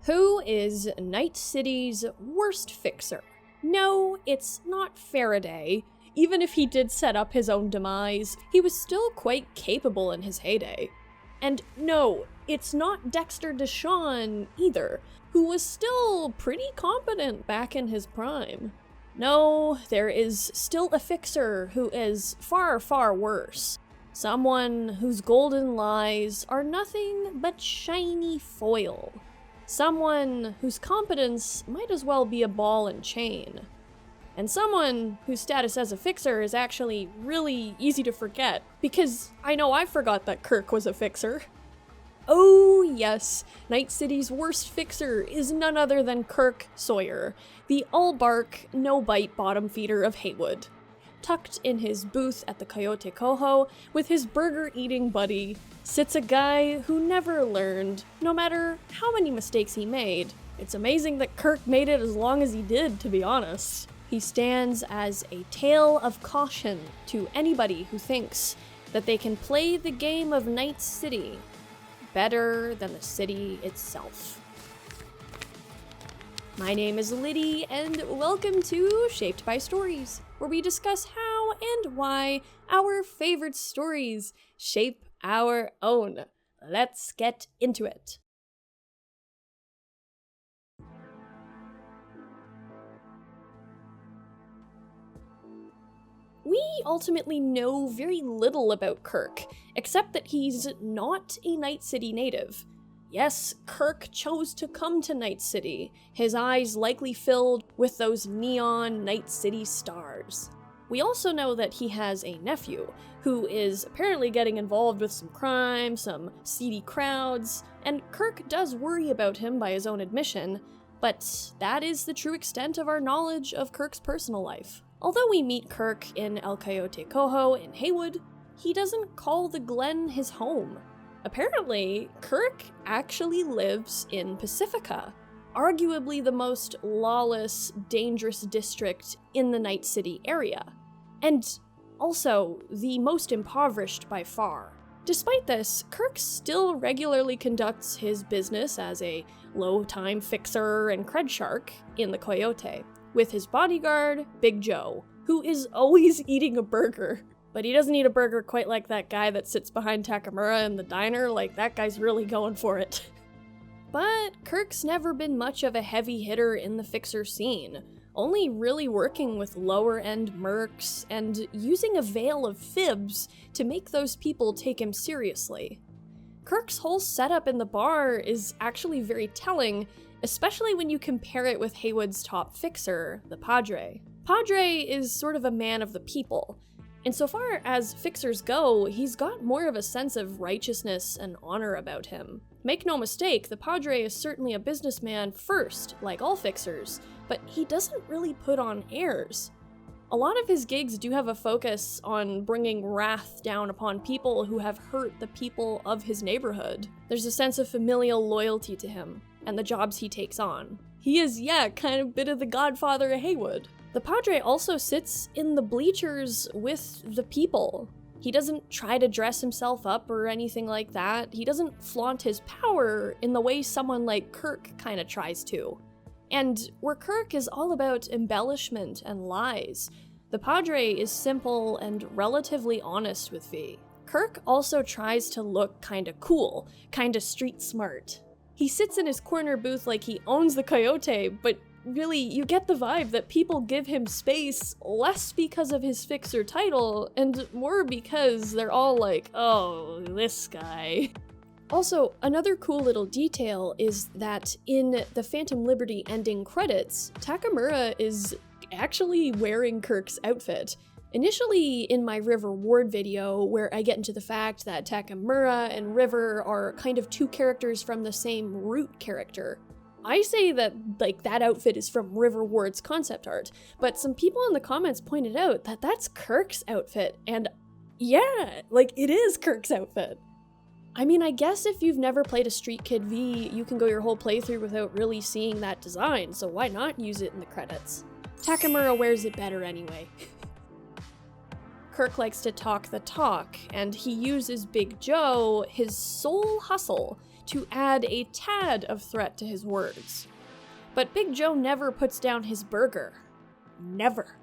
Who is Night City's worst fixer? No, it's not Faraday. Even if he did set up his own demise, he was still quite capable in his heyday. And no, it's not Dexter Deshawn either, who was still pretty competent back in his prime. No, there is still a fixer who is far, far worse. Someone whose golden lies are nothing but shiny foil. Someone whose competence might as well be a ball and chain. And someone whose status as a fixer is actually really easy to forget, because I know I forgot that Kirk was a fixer. Oh yes, Night City's worst fixer is none other than Kirk Sawyer, the all-bark, no-bite bottom feeder of Haywood. Tucked in his booth at the Coyote Coho, with his burger-eating buddy, sits a guy who never learned, no matter how many mistakes he made. It's amazing that Kirk made it as long as he did, to be honest. He stands as a tale of caution to anybody who thinks that they can play the game of Night City better than the city itself. My name is Liddy, and welcome to Shaped by Stories, where we discuss how and why our favorite stories shape our own. Let's get into it. We ultimately know very little about Kirk, except that he's not a Night City native. Yes, Kirk chose to come to Night City, his eyes likely filled with those neon Night City stars. We also know that he has a nephew, who is apparently getting involved with some crime, some seedy crowds, and Kirk does worry about him by his own admission, but that is the true extent of our knowledge of Kirk's personal life. Although we meet Kirk in El Coyote Coho in Haywood, he doesn't call the Glen his home. Apparently, Kirk actually lives in Pacifica, arguably the most lawless, dangerous district in the Night City area, and also the most impoverished by far. Despite this, Kirk still regularly conducts his business as a low-time fixer and cred shark in the Coyote, with his bodyguard, Big Joe, who is always eating a burger. But he doesn't eat a burger quite like that guy that sits behind Takamura in the diner, like that guy's really going for it. But Kirk's never been much of a heavy hitter in the fixer scene, only really working with lower-end mercs and using a veil of fibs to make those people take him seriously. Kirk's whole setup in the bar is actually very telling, especially when you compare it with Haywood's top fixer, the Padre. Padre is sort of a man of the people. Insofar as fixers go, he's got more of a sense of righteousness and honor about him. Make no mistake, the Padre is certainly a businessman first, like all fixers, but he doesn't really put on airs. A lot of his gigs do have a focus on bringing wrath down upon people who have hurt the people of his neighborhood. There's a sense of familial loyalty to him, and the jobs he takes on. He is, kind of a bit of the godfather of Haywood. The Padre also sits in the bleachers with the people. He doesn't try to dress himself up or anything like that. He doesn't flaunt his power in the way someone like Kirk kind of tries to. And where Kirk is all about embellishment and lies, the Padre is simple and relatively honest with V. Kirk also tries to look kinda cool, kinda street smart. He sits in his corner booth like he owns the Coyote, but really, you get the vibe that people give him space less because of his fixer title, and more because they're all like, oh, this guy. Also, another cool little detail is that in the Phantom Liberty ending credits, Takamura is actually wearing Kirk's outfit. Initially in my River Ward video, where I get into the fact that Takamura and River are kind of two characters from the same root character, I say that, that outfit is from River Ward's concept art, but some people in the comments pointed out that that's Kirk's outfit, and yeah, it is Kirk's outfit. I mean, I guess if you've never played a Streetkid V, you can go your whole playthrough without really seeing that design, so why not use it in the credits? Takamura wears it better anyway. Kirk likes to talk the talk, and he uses Big Joe, his sole hustle, to add a tad of threat to his words. But Big Joe never puts down his burger. Never.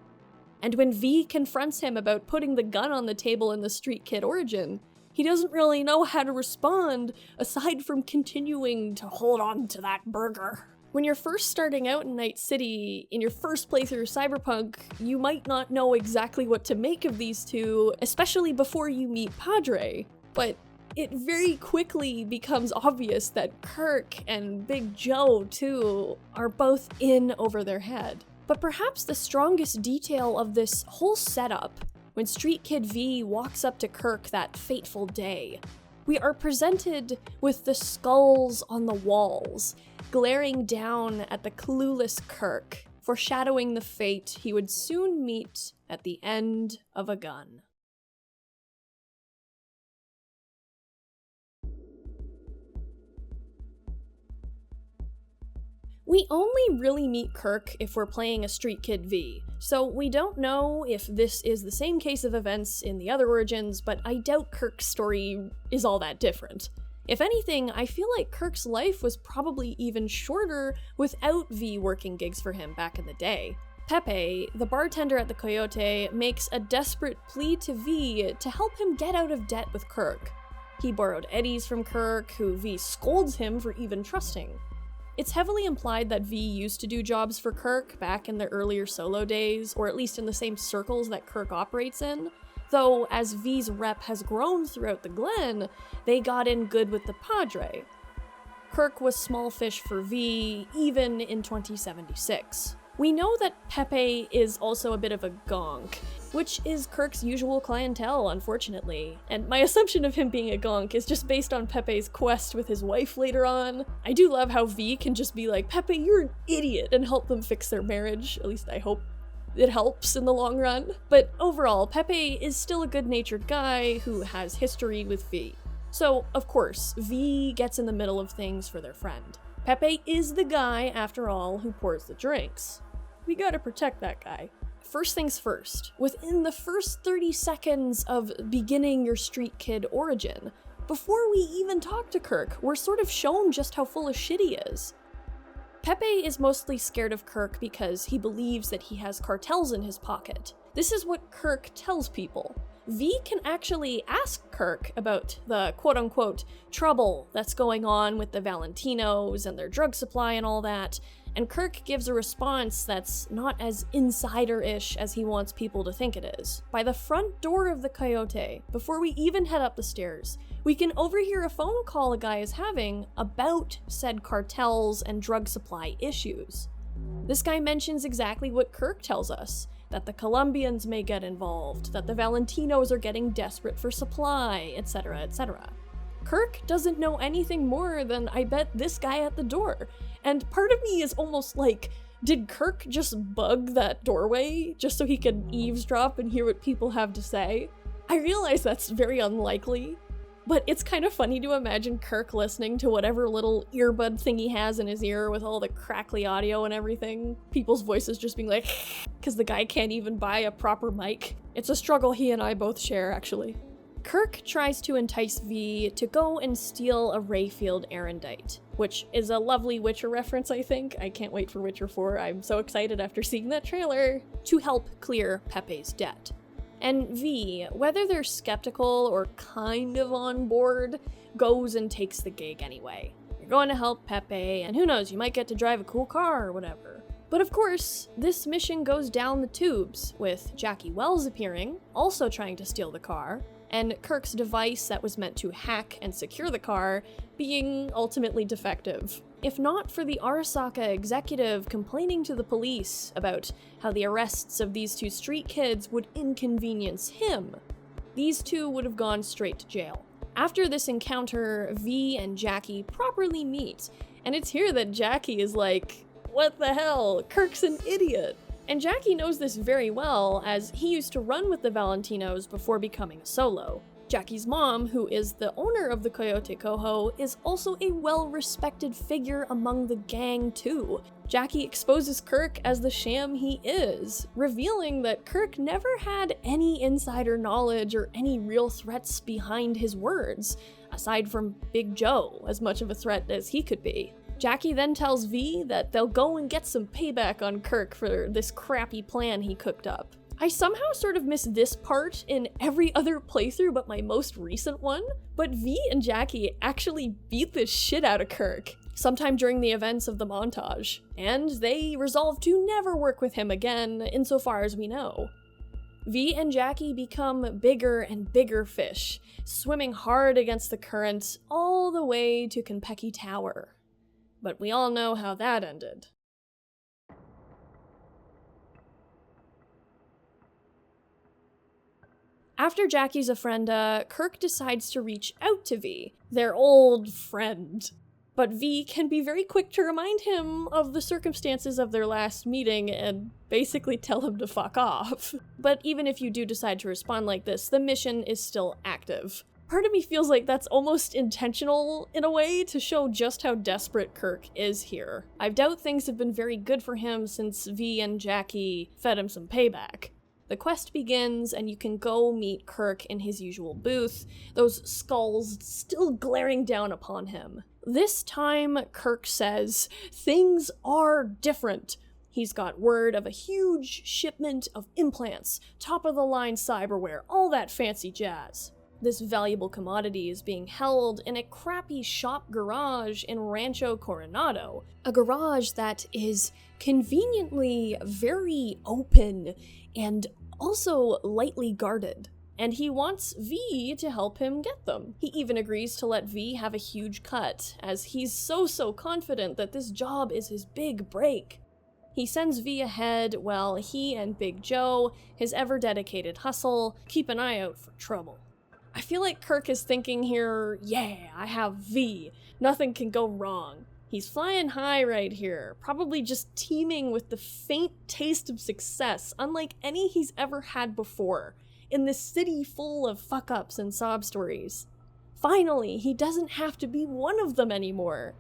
And when V confronts him about putting the gun on the table in the Street Kid origin, he doesn't really know how to respond aside from continuing to hold on to that burger. When you're first starting out in Night City, in your first playthrough of Cyberpunk, you might not know exactly what to make of these two, especially before you meet Padre. But it very quickly becomes obvious that Kirk and Big Joe, too, are both in over their head. But perhaps the strongest detail of this whole setup, when Streetkid V walks up to Kirk that fateful day, we are presented with the skulls on the walls, glaring down at the clueless Kirk, foreshadowing the fate he would soon meet at the end of a gun. We only really meet Kirk if we're playing a Streetkid V, so we don't know if this is the same case of events in the other origins, but I doubt Kirk's story is all that different. If anything, I feel like Kirk's life was probably even shorter without V working gigs for him back in the day. Pepe, the bartender at the Coyote, makes a desperate plea to V to help him get out of debt with Kirk. He borrowed eddies from Kirk, who V scolds him for even trusting. It's heavily implied that V used to do jobs for Kirk back in the earlier solo days, or at least in the same circles that Kirk operates in, though as V's rep has grown throughout the Glen, they got in good with the Padre. Kirk was small fish for V, even in 2076. We know that Pepe is also a bit of a gonk, which is Kirk's usual clientele, unfortunately, and my assumption of him being a gonk is just based on Pepe's quest with his wife later on. I do love how V can just be like, Pepe, you're an idiot, and help them fix their marriage. At least I hope it helps in the long run. But overall, Pepe is still a good-natured guy who has history with V. So, of course, V gets in the middle of things for their friend. Pepe is the guy, after all, who pours the drinks. We gotta protect that guy. First things first, within the first 30 seconds of beginning your Street Kid origin, before we even talk to Kirk, we're sort of shown just how full of shit he is. Pepe is mostly scared of Kirk because he believes that he has cartels in his pocket. This is what Kirk tells people. V can actually ask Kirk about the quote-unquote trouble that's going on with the Valentinos and their drug supply and all that, and Kirk gives a response that's not as insider-ish as he wants people to think it is. By the front door of the Coyote, before we even head up the stairs, we can overhear a phone call a guy is having about said cartels and drug supply issues. This guy mentions exactly what Kirk tells us, that the Colombians may get involved, that the Valentinos are getting desperate for supply, etc., etc. Kirk doesn't know anything more than, I bet, this guy at the door. And part of me is almost like, did Kirk just bug that doorway just so he could eavesdrop and hear what people have to say? I realize that's very unlikely, but it's kind of funny to imagine Kirk listening to whatever little earbud thing he has in his ear with all the crackly audio and everything. People's voices just being like, because the guy can't even buy a proper mic. It's a struggle he and I both share, actually. Kirk tries to entice V to go and steal a Rayfield Erendite, which is a lovely Witcher reference, I think. I can't wait for Witcher 4, I'm so excited after seeing that trailer, to help clear Pepe's debt. And V, whether they're skeptical or kind of on board, goes and takes the gig anyway. You're going to help Pepe, and who knows, you might get to drive a cool car or whatever. But of course, this mission goes down the tubes, with Jackie Wells appearing, also trying to steal the car, and Kirk's device that was meant to hack and secure the car being ultimately defective. If not for the Arasaka executive complaining to the police about how the arrests of these two street kids would inconvenience him, these two would have gone straight to jail. After this encounter, V and Jackie properly meet, and it's here that Jackie is like, what the hell, Kirk's an idiot. And Jackie knows this very well, as he used to run with the Valentinos before becoming a solo. Jackie's mom, who is the owner of the Coyote Coho, is also a well-respected figure among the gang too. Jackie exposes Kirk as the sham he is, revealing that Kirk never had any insider knowledge or any real threats behind his words. aside from Big Joe, as much of a threat as he could be. Jackie then tells V that they'll go and get some payback on Kirk for this crappy plan he cooked up. I somehow sort of missed this part in every other playthrough but my most recent one, but V and Jackie actually beat the shit out of Kirk sometime during the events of the montage, and they resolve to never work with him again, insofar as we know. V and Jackie become bigger and bigger fish, swimming hard against the current all the way to Konpeki Tower. But we all know how that ended. After Jackie's ofrenda, Kirk decides to reach out to V, their old friend. But V can be very quick to remind him of the circumstances of their last meeting and basically tell him to fuck off. But even if you do decide to respond like this, the mission is still active. Part of me feels like that's almost intentional in a way to show just how desperate Kirk is here. I doubt things have been very good for him since V and Jackie fed him some payback. The quest begins, and you can go meet Kirk in his usual booth, those skulls still glaring down upon him. This time, Kirk says, things are different. He's got word of a huge shipment of implants, top-of-the-line cyberware, all that fancy jazz. This valuable commodity is being held in a crappy shop garage in Rancho Coronado, a garage that is conveniently very open and also lightly guarded. And he wants V to help him get them. He even agrees to let V have a huge cut, as he's so confident that this job is his big break. He sends V ahead while he and Big Joe, his ever-dedicated hustle, keep an eye out for trouble. I feel like Kirk is thinking here, yeah, I have V. Nothing can go wrong. He's flying high right here, probably just teeming with the faint taste of success, unlike any he's ever had before, in this city full of fuck-ups and sob stories. Finally, he doesn't have to be one of them anymore.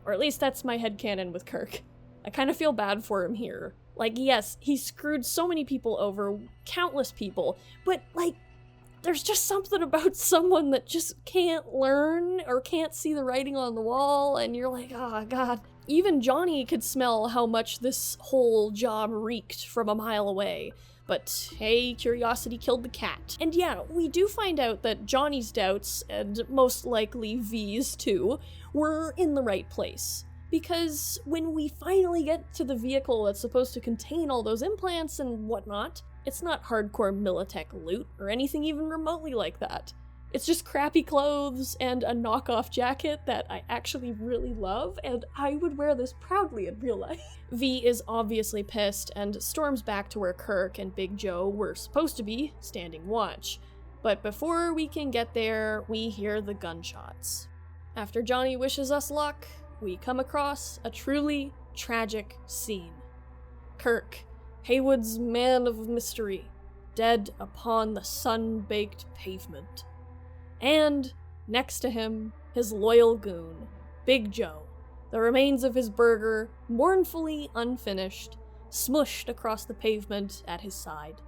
Or at least that's my headcanon with Kirk. I kind of feel bad for him here. Like, yes, he screwed so many people over, countless people, but, like, there's just something about someone that just can't learn or can't see the writing on the wall, and you're like, oh god. Even Johnny could smell how much this whole job reeked from a mile away. But hey, curiosity killed the cat. And yeah, we do find out that Johnny's doubts, and most likely V's too, were in the right place. Because when we finally get to the vehicle that's supposed to contain all those implants and whatnot, it's not hardcore Militech loot or anything even remotely like that. It's just crappy clothes and a knockoff jacket that I actually really love, and I would wear this proudly in real life. V is obviously pissed and storms back to where Kirk and Big Joe were supposed to be, standing watch. But before we can get there, we hear the gunshots. After Johnny wishes us luck, we come across a truly tragic scene. Kirk, Haywood's man of mystery, dead upon the sun-baked pavement. And, next to him, his loyal goon, Big Joe, the remains of his burger, mournfully unfinished, smushed across the pavement at his side.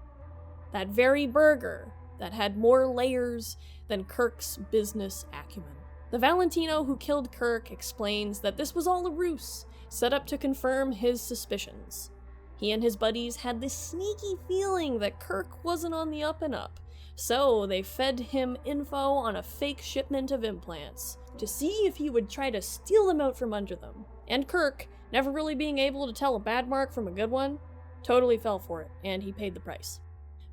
That very burger that had more layers than Kirk's business acumen. The Valentino who killed Kirk explains that this was all a ruse, set up to confirm his suspicions. He and his buddies had this sneaky feeling that Kirk wasn't on the up and up, so they fed him info on a fake shipment of implants, to see if he would try to steal them out from under them. And Kirk, never really being able to tell a bad mark from a good one, totally fell for it, and he paid the price.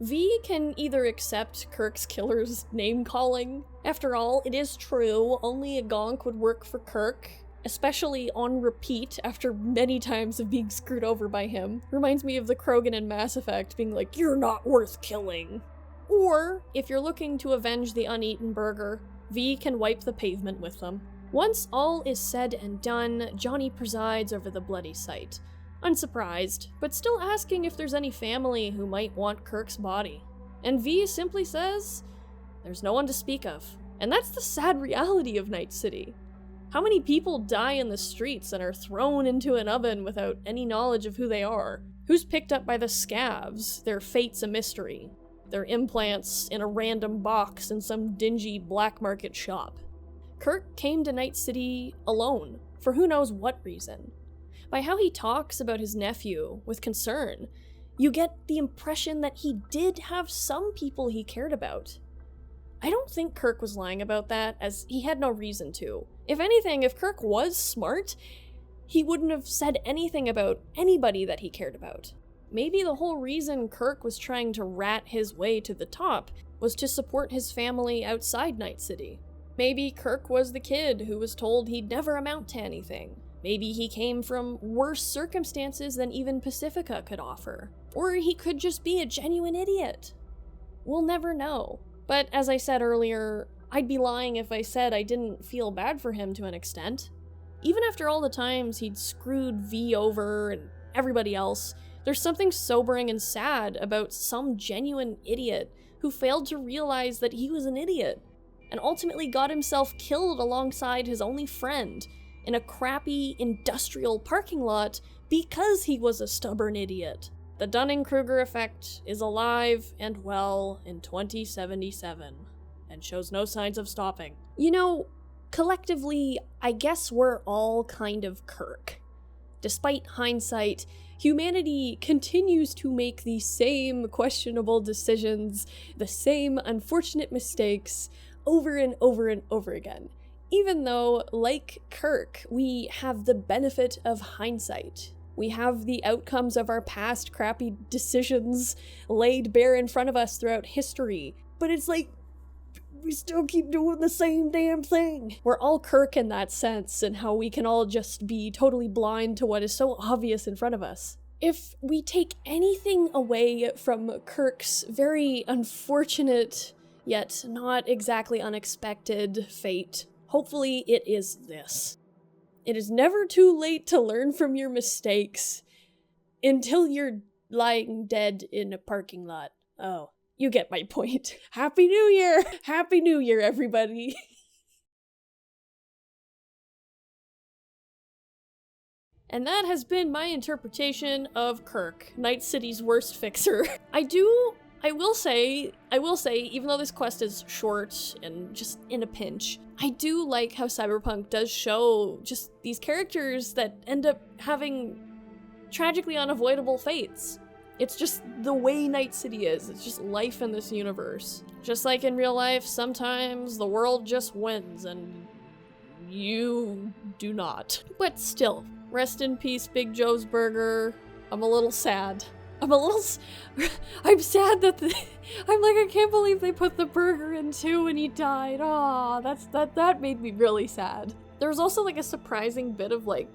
V can either accept Kirk's killer's name-calling. After all, it is true, only a gonk would work for Kirk, especially on repeat after many times of being screwed over by him. Reminds me of the Krogan in Mass Effect being like, "You're not worth killing." Or, if you're looking to avenge the uneaten burger, V can wipe the pavement with them. Once all is said and done, Johnny presides over the bloody sight. Unsurprised, but still asking if there's any family who might want Kirk's body. And V simply says, there's no one to speak of. And that's the sad reality of Night City. How many people die in the streets and are thrown into an oven without any knowledge of who they are? Who's picked up by the scavs, their fate's a mystery? Their implants in a random box in some dingy black market shop. Kirk came to Night City alone, for who knows what reason. By how he talks about his nephew with concern, you get the impression that he did have some people he cared about. I don't think Kirk was lying about that, as he had no reason to. If anything, if Kirk was smart, he wouldn't have said anything about anybody that he cared about. Maybe the whole reason Kirk was trying to rat his way to the top was to support his family outside Night City. Maybe Kirk was the kid who was told he'd never amount to anything. Maybe he came from worse circumstances than even Pacifica could offer. Or he could just be a genuine idiot. We'll never know. But as I said earlier, I'd be lying if I said I didn't feel bad for him to an extent. Even after all the times he'd screwed V over and everybody else, there's something sobering and sad about some genuine idiot who failed to realize that he was an idiot, and ultimately got himself killed alongside his only friend in a crappy industrial parking lot because he was a stubborn idiot. The Dunning-Kruger effect is alive and well in 2077, and shows no signs of stopping. You know, collectively, I guess we're all kind of Kirk. Despite hindsight, humanity continues to make the same questionable decisions, the same unfortunate mistakes, over and over and over again. Even though, like Kirk, we have the benefit of hindsight. We have the outcomes of our past crappy decisions laid bare in front of us throughout history. But it's like, we still keep doing the same damn thing. We're all Kirk in that sense, and how we can all just be totally blind to what is so obvious in front of us. If we take anything away from Kirk's very unfortunate, yet not exactly unexpected fate, hopefully it is this. It is never too late to learn from your mistakes until you're lying dead in a parking lot. Oh, you get my point. Happy New Year! Happy New Year, everybody! And that has been my interpretation of Kirk, Night City's worst fixer. I will say, even though this quest is short and just in a pinch, I do like how Cyberpunk does show just these characters that end up having tragically unavoidable fates. It's just the way Night City is. It's just life in this universe. Just like in real life, sometimes the world just wins and you do not. But still, rest in peace, Big Joe's Burger. I'm a little sad. I'm sad that I'm like, I can't believe they put the burger in too and he died. Aw, that made me really sad. There was also like a surprising bit of like,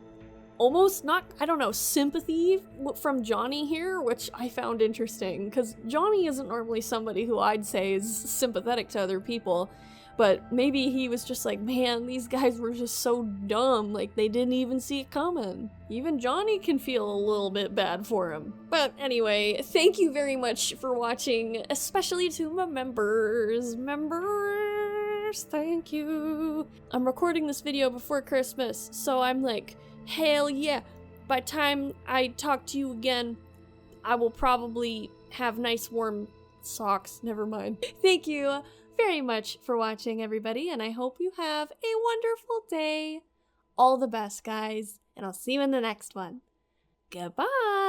almost not, I don't know, sympathy from Johnny here, which I found interesting, because Johnny isn't normally somebody who I'd say is sympathetic to other people, but maybe he was just like, man, these guys were just so dumb, like they didn't even see it coming. Even Johnny can feel a little bit bad for him. But anyway, thank you very much for watching, especially to my members, thank you. I'm recording this video before Christmas, so I'm like, hell yeah, by the time I talk to you again, I will probably have nice warm socks, never mind. Thank you very much for watching, everybody, and I hope you have a wonderful day. All the best, guys, and I'll see you in the next one. Goodbye!